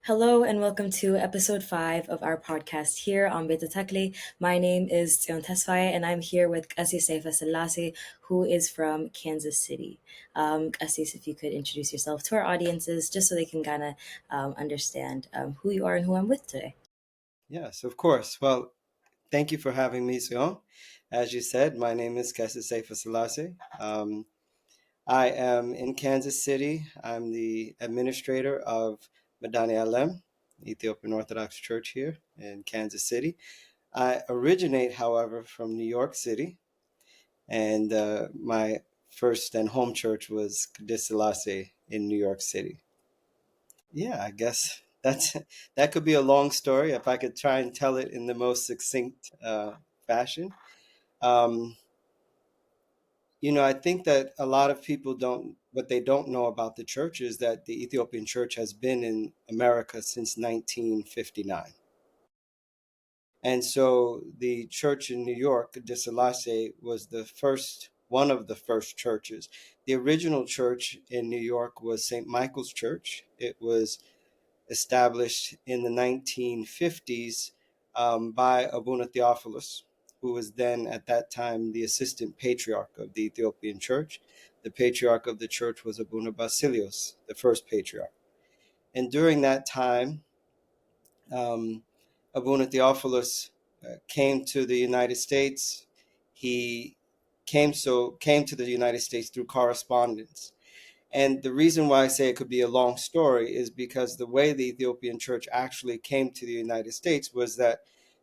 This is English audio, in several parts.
Hello and welcome to episode 5 of our podcast here on Beta Tekli. My name is Tsion Tesfaye and I'm here with Kesis Seife, who is from Kansas City. Kesis, if you could introduce yourself to our audiences just so they can kind of understand who you are and who I'm with today. Yes, of course. Well, thank you for having me, Sion. As you said, my name is Kesis Seife. I am in Kansas City. I'm the administrator of Madani Alem, Ethiopian Orthodox Church here in Kansas City. I originate, however, from New York City, and my first and home church was Silassie in New York City. Yeah, I guess that could be a long story if I could try and tell it in the most succinct fashion. Um, I think that a lot of people what they don't know about the church is that the Ethiopian church has been in America since 1959. And so the church in New York, De Selassie, was one of the first churches. The original church in New York was St. Michael's Church. It was established in the 1950s by Abuna Theophilus, who was then at that time the assistant patriarch of the Ethiopian church. The patriarch of the church was Abuna Basilios, the first patriarch. And during that time, um, Abuna Theophilus came to the United States. He came to the United States through correspondence. And the reason why I say it could be a long story is because the way the Ethiopian church actually came to the United States was that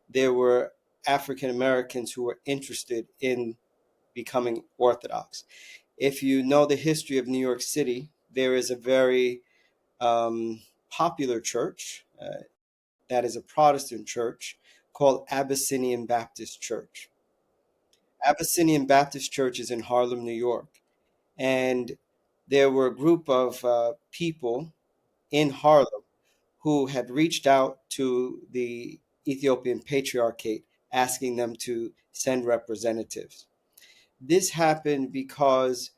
there were African Americans who were interested in becoming Orthodox. If you know the history of New York City, there is a very popular church that is a Protestant church called Abyssinian Baptist Church. Abyssinian Baptist Church is in Harlem, New York. And there were a group of people in Harlem who had reached out to the Ethiopian Patriarchate asking them to send representatives. This happened because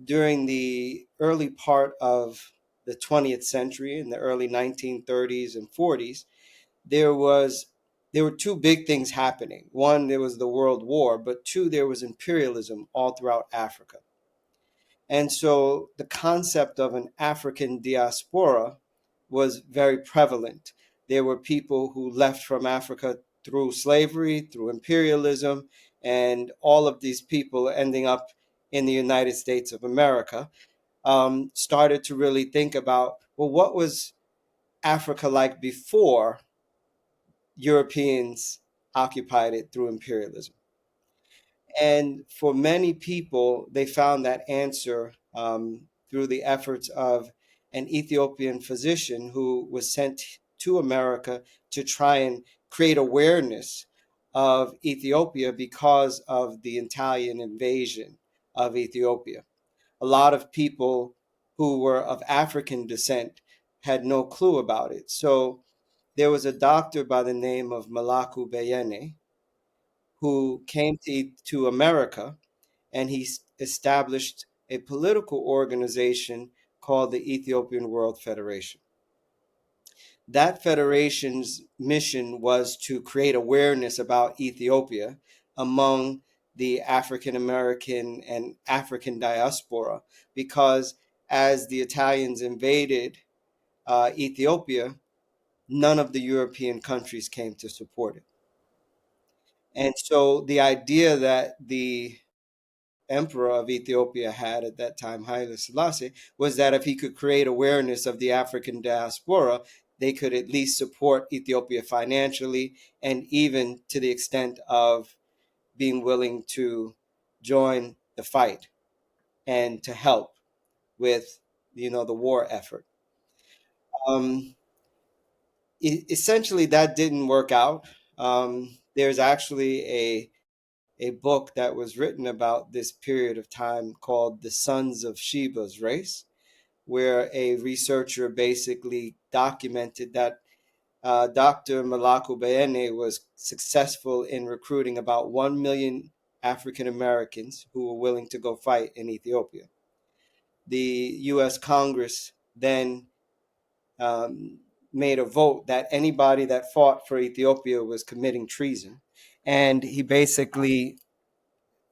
during the early part of the 20th century, in the early 1930s and 40s, there was there were two big things happening. One, there was the World War, but two, there was imperialism all throughout Africa. And so the concept of an African diaspora was very prevalent. There were people who left from Africa through slavery, through imperialism, and all of these people ending up in the United States of America started to really think about, well, what was Africa like before Europeans occupied it through imperialism? And for many people, they found that answer through the efforts of an Ethiopian physician who was sent to America to try and create awareness of Ethiopia because of the Italian invasion of Ethiopia. A lot of people who were of African descent had no clue about it. So there was a doctor by the name of Malaku Beyene who came to America, and he established a political organization called the Ethiopian World Federation. That federation's mission was to create awareness about Ethiopia among the African American and African diaspora, because as the Italians invaded Ethiopia, none of the European countries came to support it. And so the idea that the emperor of Ethiopia had at that time, Haile Selassie, was that if he could create awareness of the African diaspora, they could at least support Ethiopia financially and even to the extent of being willing to join the fight and to help with the war effort. Um, Essentially, that didn't work out. There's actually a book that was written about this period of time called The Sons of Sheba's Race, where a researcher basically documented that Dr. Malaku Beyene was successful in recruiting about 1 million African Americans who were willing to go fight in Ethiopia. The U.S. Congress then um, made a vote that anybody that fought for Ethiopia was committing treason. And he basically,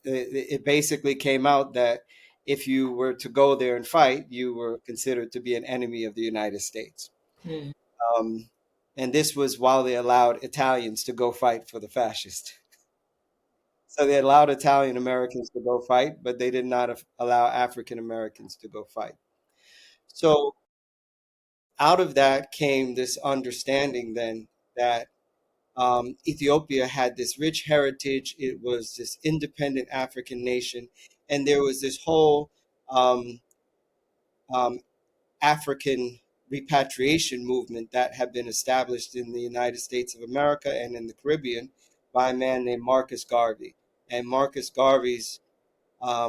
it basically came out that if you were to go there and fight, you were considered to be an enemy of the United States. Mm. Um, and this was while they allowed Italians to go fight for the fascists. So they allowed Italian Americans to go fight, but they did not allow African Americans to go fight. So out of that came this understanding then that Ethiopia had this rich heritage. It was this independent African nation, and there was this whole um, um, African repatriation movement that had been established in the United States of America and in the Caribbean by a man named Marcus Garvey. And Marcus Garvey's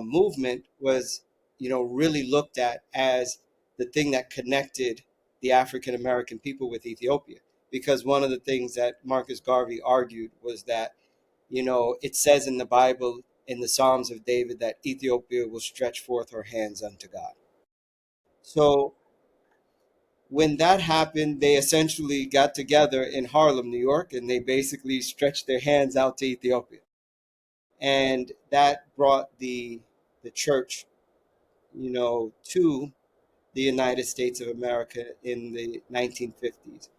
movement was, really looked at as the thing that connected the African American people with Ethiopia. Because one of the things that Marcus Garvey argued was that, it says in the Bible, in the Psalms of David, that Ethiopia will stretch forth her hands unto God. So when that happened, they essentially got together in Harlem, New York, and they basically stretched their hands out to Ethiopia. And that brought the church, to the United States of America in the 1950s.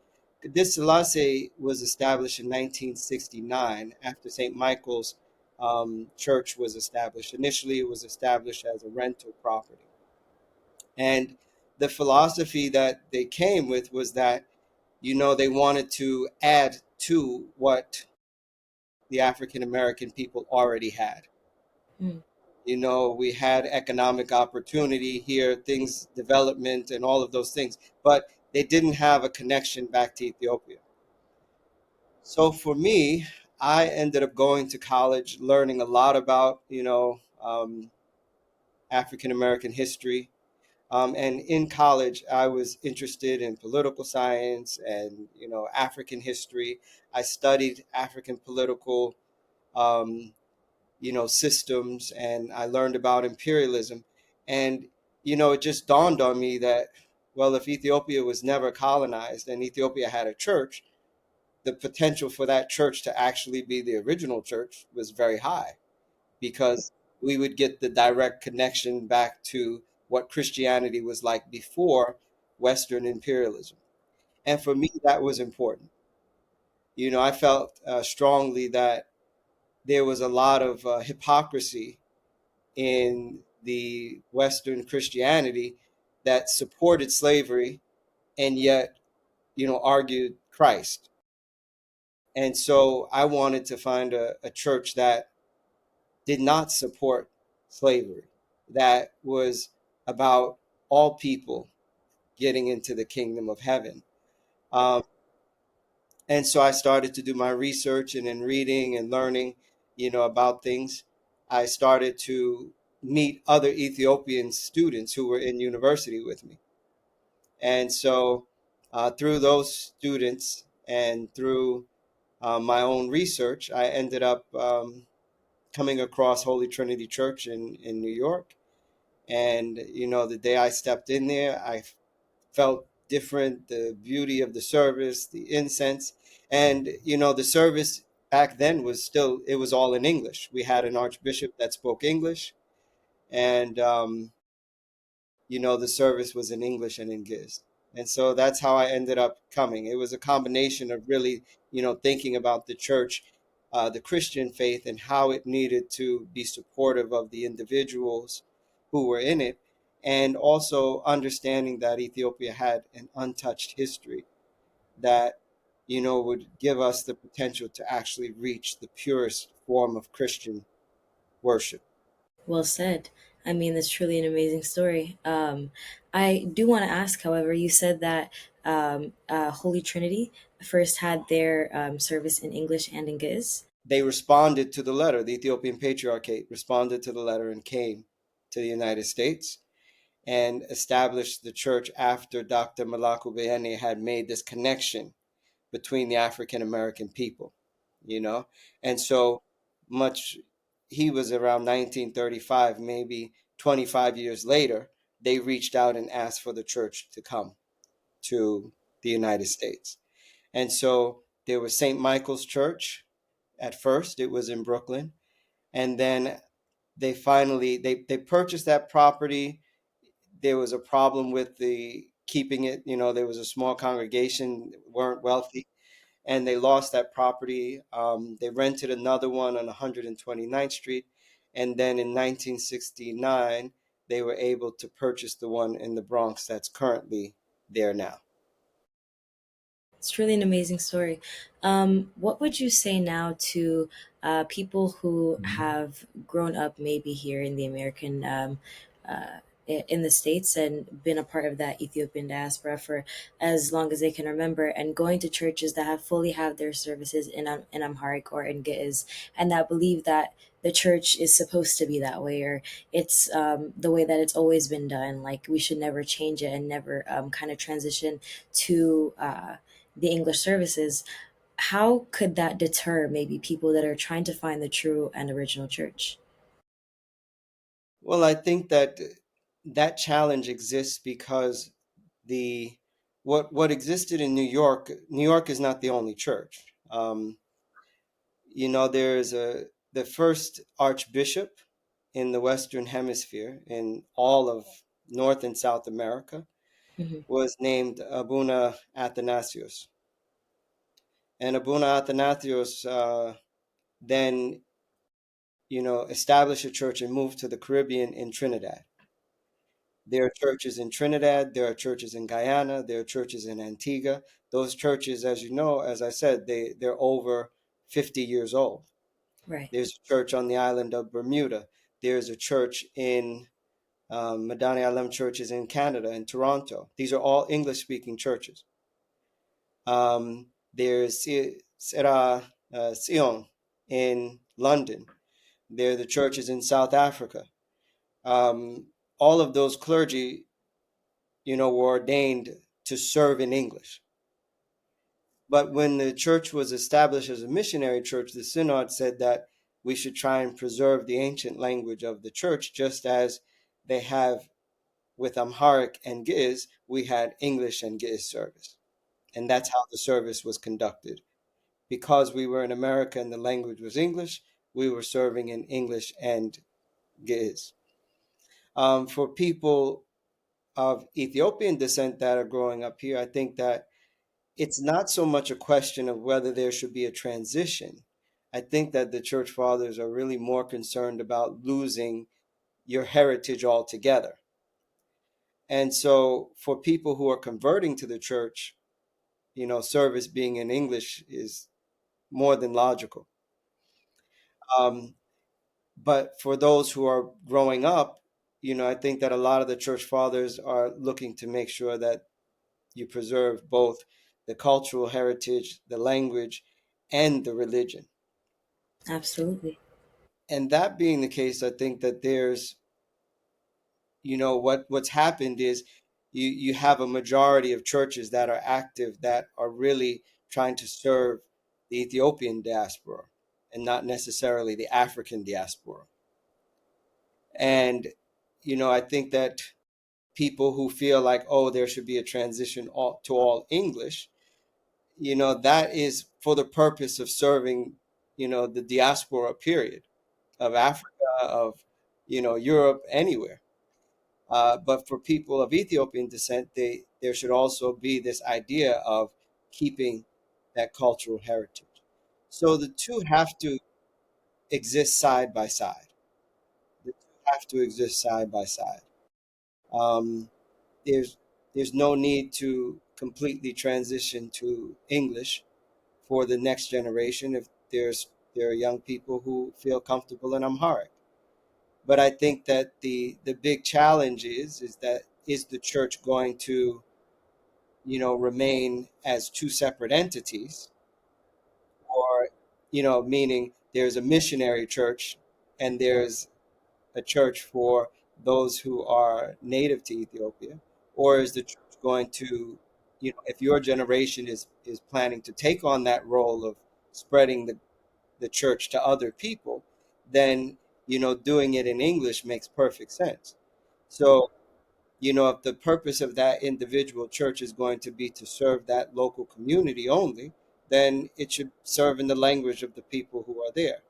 This Selassie was established in 1969 after St. Michael's church was established. Initially, it was established as a rental property. And the philosophy that they came with was that, they wanted to add to what the African American people already had. Mm. We had economic opportunity here, things, development, and all of those things, but they didn't have a connection back to Ethiopia. So for me, I ended up going to college, learning a lot about, African American history. And in college, I was interested in political science and, African history. I studied African political um, systems, and I learned about imperialism. And, it just dawned on me that, well, if Ethiopia was never colonized and Ethiopia had a church, the potential for that church to actually be the original church was very high, because we would get the direct connection back to what Christianity was like before Western imperialism. And for me, that was important. I felt strongly that there was a lot of hypocrisy in the Western Christianity that supported slavery and yet, argued Christ. And so I wanted to find a church that did not support slavery, that was about all people getting into the kingdom of heaven. Um, and so I started to do my research, and in reading and learning, about things, I started to meet other Ethiopian students who were in university with me. And so through those students and through my own research, I ended up coming across Holy Trinity Church in New York. And, the day I stepped in there, I felt different, the beauty of the service, the incense. And, the service back then it was all in English. We had an archbishop that spoke English. And, the service was in English and in Giz. And so that's how I ended up coming. It was a combination of really, thinking about the church, the Christian faith, and how it needed to be supportive of the individuals who were in it, and also understanding that Ethiopia had an untouched history that, would give us the potential to actually reach the purest form of Christian worship. Well said. I mean, that's truly an amazing story. I do want to ask, however, you said that Holy Trinity first had their service in English and in Giz. They responded to the letter. The Ethiopian Patriarchate responded to the letter and came to the United States and established the church after Dr. Malaku Beyene had made this connection between the African American people, you know? And so much, he was around 1935, maybe 25 years later, they reached out and asked for the church to come to the United States. And so there was St. Michael's Church at first, it was in Brooklyn. And then they purchased that property. There was a problem with the keeping it, there was a small congregation, weren't wealthy, and they lost that property. They rented another one on 129th Street. And then in 1969, they were able to purchase the one in the Bronx that's currently there now. It's really an amazing story. What would you say now to people who have grown up maybe here in the American, in the States and been a part of that Ethiopian diaspora for as long as they can remember, and going to churches that have fully have their services in Amharic or in Ge'ez, and that believe that the church is supposed to be that way, or it's the way that it's always been done. Like we should never change it and never kind of transition to the English services. How could that deter maybe people that are trying to find the true and original church? Well, I think that that challenge exists because the what existed in New York is not the only church. There's the first archbishop in the Western Hemisphere in all of North and South America Hmm. was named Abuna Athanasius. And Abuna Athanasius then, established a church and moved to the Caribbean in Trinidad. There are churches in Trinidad, there are churches in Guyana, there are churches in Antigua. Those churches, as you know, as I said, they're over 50 years old. Right. There's a church on the island of Bermuda. There's a church in Madani Alem churches in Canada, in Toronto. These are all English speaking churches. There's Sion in London. There are the churches in South Africa. All of those clergy, were ordained to serve in English. But when the church was established as a missionary church, the synod said that we should try and preserve the ancient language of the church, just as they have with Amharic and Ge'ez, we had English and Ge'ez service. And that's how the service was conducted. Because we were in America and the language was English, we were serving in English and Ge'ez. For people of Ethiopian descent that are growing up here, I think that it's not so much a question of whether there should be a transition. I think that the church fathers are really more concerned about losing your heritage altogether. And so for people who are converting to the church, service being in English is more than logical. Um, but for those who are growing up, I think that a lot of the church fathers are looking to make sure that you preserve both the cultural heritage, the language, and the religion. Absolutely. And that being the case, I think that there's, what's happened is you have a majority of churches that are active that are really trying to serve the Ethiopian diaspora and not necessarily the African diaspora. And, I think that people who feel like, oh, there should be a transition to all English, that is for the purpose of serving, the diaspora period of Africa, of, Europe, anywhere. But for people of Ethiopian descent, there should also be this idea of keeping that cultural heritage. So the two have to exist side by side. The two have to exist side by side. Um, there's there's no need to completely transition to English for the next generation if there are young people who feel comfortable in Amharic. But I think that the big challenge is that is the church going to remain as two separate entities, or meaning there's a missionary church and there's a church for those who are native to Ethiopia, or is the church going to, if your generation is planning to take on that role of spreading the church to other people, then doing it in English makes perfect sense. So if the purpose of that individual church is going to be to serve that local community only, then it should serve in the language of the people who are there.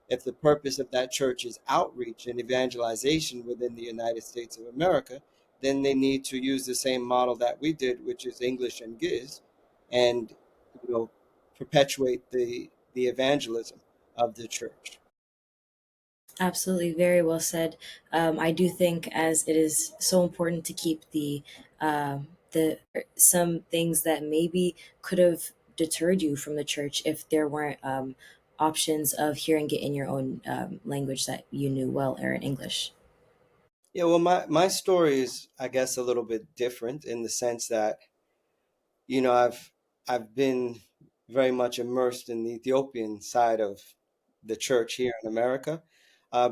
If the purpose of that church is outreach and evangelization within the United States of America, then they need to use the same model that we did, which is English and Giz, and perpetuate the evangelism of the church. Absolutely, very well said. I do think as it is so important to keep the some things that maybe could have deterred you from the church if there weren't options of hearing it in your own language that you knew well, or in English. Yeah, well, my story is, I guess, a little bit different in the sense that, I've been very much immersed in the Ethiopian side of the church here in America,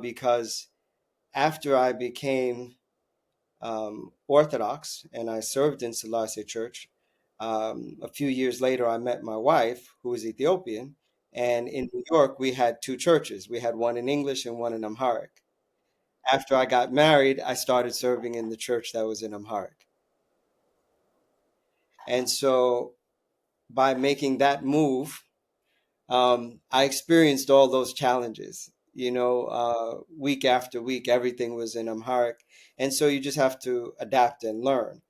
because after I became Orthodox and I served in Silassie Church, a few years later I met my wife, who is Ethiopian, and in New York we had two churches. We had one in English and one in Amharic. After I got married, I started serving in the church that was in Amharic. And so by making that move, I experienced all those challenges. Week after week, everything was in Amharic. And so you just have to adapt and learn.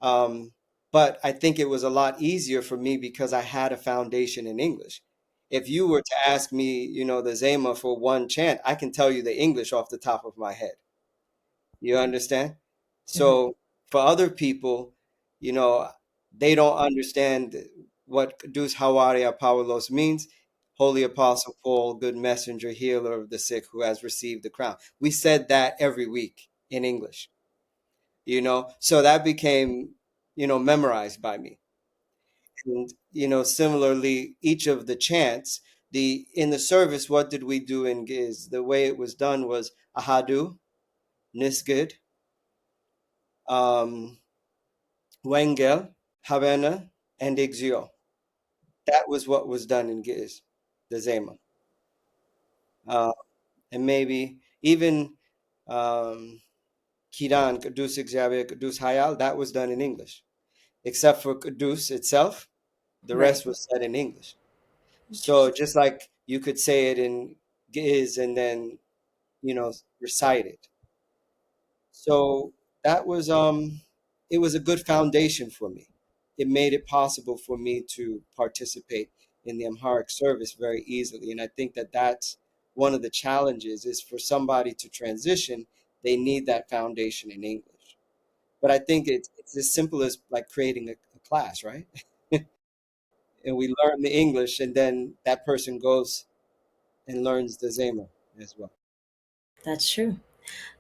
Um, but I think it was a lot easier for me because I had a foundation in English. If you were to ask me, the Zema for one chant, I can tell you the English off the top of my head. You understand? Mhm. So for other people, you know, they don't understand what Deus Hawaria Paulos means. Holy Apostle Paul, good messenger, healer of the sick who has received the crown. We said that every week in English, so that became, memorized by me. And, similarly, each of the chants, in the service, what did we do in Giz? The way it was done was Ahadu, Nisgid, um, Wengel, Havana, and Exio. That was what was done in Giz, the Zema. Uh, and maybe even um, Kidan, Kudus Xavier, Kudus Hayal, that was done in English. Except for Kudus itself, the Right. rest was said in English. So just like you could say it in Giz and then, recite it. So that was it was a good foundation for me. It made it possible for me to participate in the Amharic service very easily. And I think that that's one of the challenges is for somebody to transition, they need that foundation in English. But I think it's as simple as like creating a class, right? And we learn the English and then that person goes and learns the Zema as well. That's true.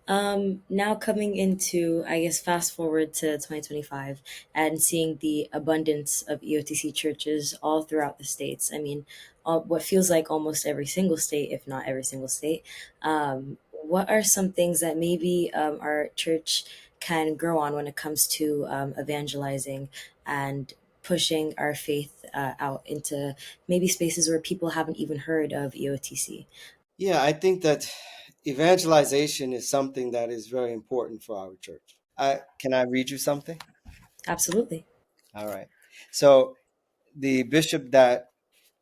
Now coming into, I guess, fast forward to 2025 and seeing the abundance of EOTC churches all throughout the states. I mean, what feels like almost every single state, if not every single state. What are some things that maybe our church can grow on when it comes to evangelizing and pushing our faith out into maybe spaces where people haven't even heard of EOTC? Yeah, I think that evangelization is something that is very important for our church. Can I read you something? Absolutely. All right. So the bishop that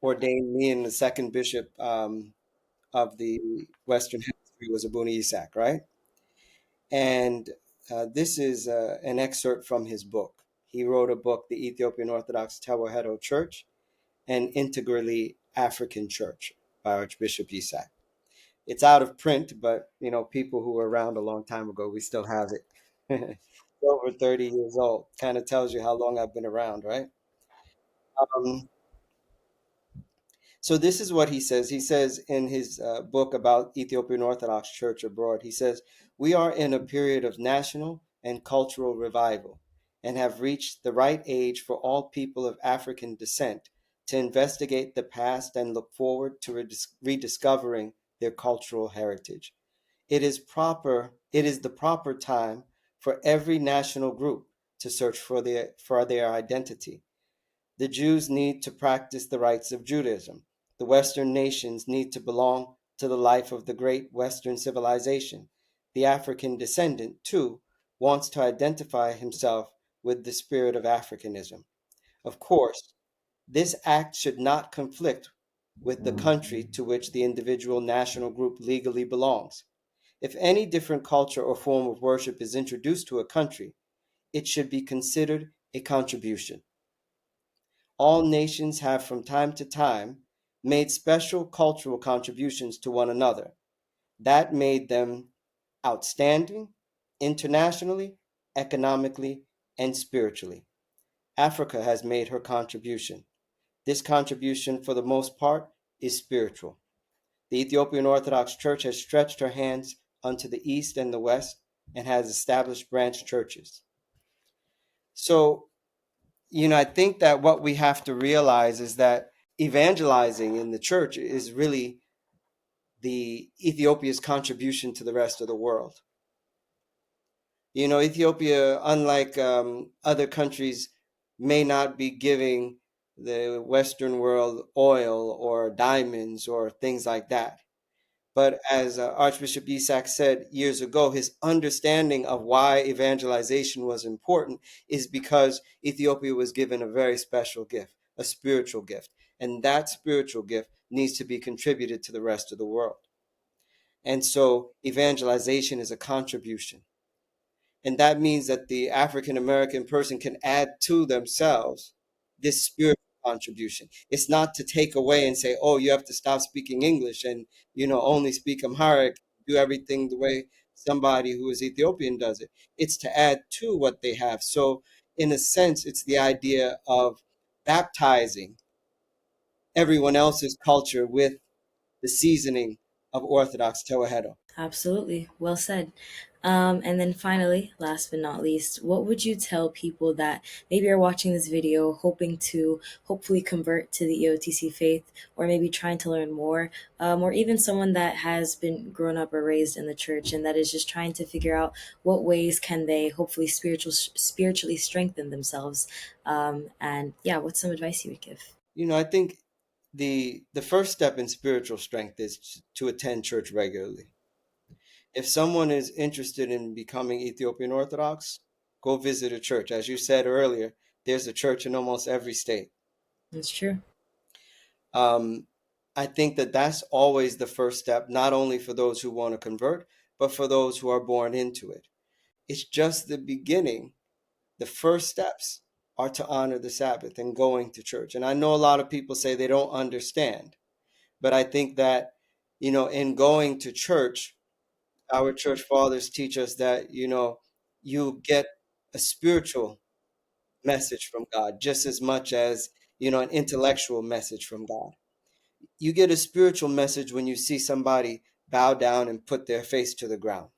ordained me and the second bishop of the Western Hemisphere was Abuna Isak, right? And this is an excerpt from his book. He wrote a book, The Ethiopian Orthodox Tewahedo Church, an integrally African church by Archbishop Isak. It's out of print, but people who were around a long time ago, we still have it. It's over 30 years old. Kind of tells you how long I've been around, right? Um, so this is what he says. He says in his book about Ethiopian Orthodox Church abroad, he says, "We are in a period of national and cultural revival and have reached the right age for all people of African descent to investigate the past and look forward to rediscovering their cultural heritage. It is the proper time for every national group to search for their identity. The Jews need to practice the rites of Judaism. The Western nations need to belong to the life of the great Western civilization. The African descendant, too, wants to identify himself with the spirit of Africanism. Of course, this act should not conflict with the country to which the individual national group legally belongs. If any different culture or form of worship is introduced to a country, it should be considered a contribution. All nations have from time to time made special cultural contributions to one another. That made them outstanding internationally, economically, and spiritually. Africa has made her contribution. This contribution, for the most part, is spiritual. The Ethiopian Orthodox Church has stretched her hands unto the east and the west and has established branch churches. So, I think that what we have to realize is that evangelizing in the church is really the Ethiopia's contribution to the rest of the world. Ethiopia, unlike other countries, may not be giving the Western world oil or diamonds or things like that. But as Archbishop Isaac said years ago, his understanding of why evangelization was important is because Ethiopia was given a very special gift, a spiritual gift. And that spiritual gift needs to be contributed to the rest of the world. And so evangelization is a contribution. And that means that the African American person can add to themselves this spiritual contribution. It's not to take away and say, oh, you have to stop speaking English and, only speak Amharic, do everything the way somebody who is Ethiopian does it. It's to add to what they have. So, in a sense, it's the idea of baptizing everyone else's culture with the seasoning of Orthodox Tewahedo. Absolutely. Well said. And then finally, last but not least, what would you tell people that maybe are watching this video hoping to hopefully convert to the EOTC faith, or maybe trying to learn more, or even someone that has been grown up or raised in the church and that is just trying to figure out what ways can they hopefully spiritually strengthen themselves? And yeah, what's some advice you would give? I think the first step in spiritual strength is to attend church regularly. If someone is interested in becoming Ethiopian Orthodox, go visit a church. As you said earlier, there's a church in almost every state. That's true. Um, I think that that's always the first step, not only for those who want to convert, but for those who are born into it. It's just the beginning. The first steps are to honor the Sabbath and going to church. And I know a lot of people say they don't understand, but I think that, in going to church, our church fathers teach us that, you get a spiritual message from God just as much as, an intellectual message from God. You get a spiritual message when you see somebody bow down and put their face to the ground.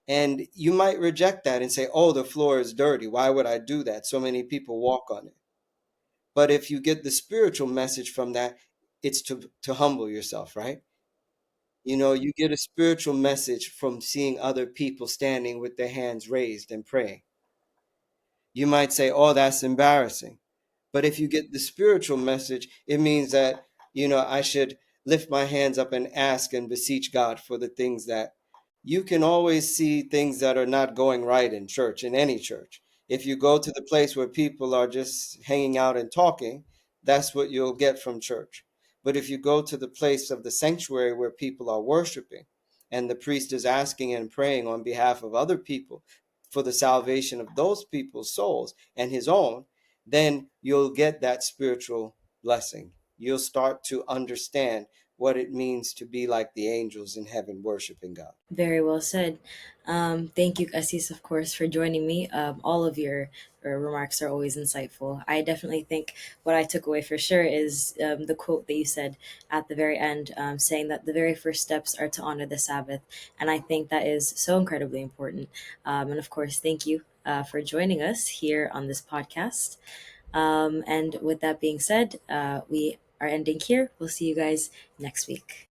And you might reject that and say, oh, the floor is dirty. Why would I do that? So many people walk on it. But if you get the spiritual message from that, it's to humble yourself, right? You get a spiritual message from seeing other people standing with their hands raised and praying. You might say, oh, that's embarrassing. But if you get the spiritual message, it means that, I should lift my hands up and ask and beseech God for the things that you can always see things that are not going right in church, in any church. If you go to the place where people are just hanging out and talking, that's what you'll get from church. But if you go to the place of the sanctuary where people are worshiping and the priest is asking and praying on behalf of other people for the salvation of those people's souls and his own, then you'll get that spiritual blessing. You'll start to understand what it means to be like the angels in heaven worshiping God. Very well said. Thank you, Assis, of course, for joining me. All of your remarks are always insightful. I definitely think what I took away for sure is the quote that you said at the very end, saying that the very first steps are to honor the Sabbath. And I think that is so incredibly important. And of course, thank you for joining us here on this podcast. And with that being said, we are ending here. We'll see you guys next week.